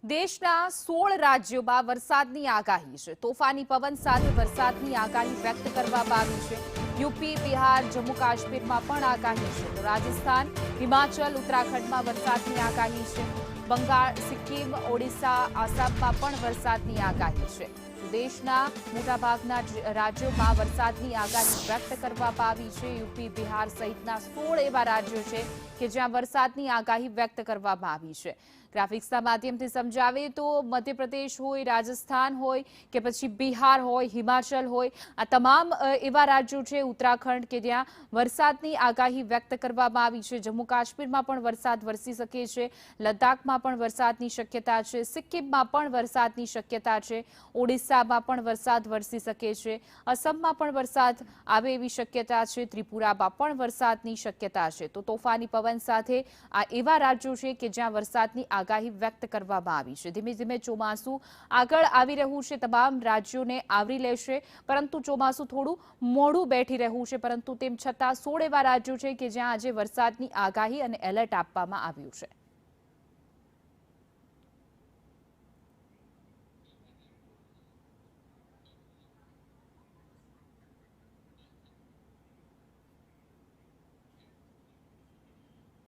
દેશના 16 રાજ્યોમાં વરસાદની આગાહી છે। તોફાની પવન સાથે વરસાદની આગાહી વ્યક્ત કરવામાં આવી છે। યુપી, બિહાર, જમ્મુ કાશ્મીરમાં પણ આગાહી છે। તો રાજસ્થાન, હિમાચલ, ઉત્તરાખંડમાં વરસાદની આગાહી છે। બંગાળ, સિક્કિમ, ઓડિશા, આસામમાં પણ વરસાદની આગાહી છે। દેશના મોટાભાગના રાજ્યોમાં વરસાદની આગાહી વ્યક્ત કરવામાં આવી છે। યુપી, બિહાર સહિતના 16 એવા રાજ્યો છે કે જ્યાં વરસાદની આગાહી વ્યક્ત કરવામાં આવી છે। ગ્રાફિક્સના માધ્યમથી સમજાવીએ તો મધ્યપ્રદેશ હોય, રાજસ્થાન હોય કે પછી બિહાર હોય, હિમાચલ હોય, આ તમામ એવા રાજ્યો છે, ઉત્તરાખંડ કે જ્યાં વરસાદની આગાહી વ્યક્ત કરવામાં આવી છે। જમ્મુ કાશ્મીરમાં પણ વરસાદ વરસી શકે છે, લદ્દાખમાં પણ વરસાદની શક્યતા છે, સિક્કિમમાં પણ વરસાદની શક્યતા છે, ઓડિશામાં પણ વરસાદ વરસી શકે છે, અસમમાં પણ વરસાદ આવે એવી શક્યતા છે, ત્રિપુરામાં પણ વરસાદની શક્યતા છે। તો તોફાની પવન સાથે આ એવા રાજ્યો છે કે જ્યાં વરસાદની આગાહી વ્યક્ત કરવામાં આવી છે। ધીમે ધીમે ચોમાસું આગળ આવી રહ્યું છે, તમામ રાજ્યોને આવરી લેશે, પરંતુ ચોમાસું થોડું મોડું બેઠી રહ્યું છે, પરંતુ તેમ છતાં 16 એવા રાજ્યો છે કે જ્યાં આજે વરસાદની આગાહી અને એલર્ટ આપવામાં આવ્યું છે।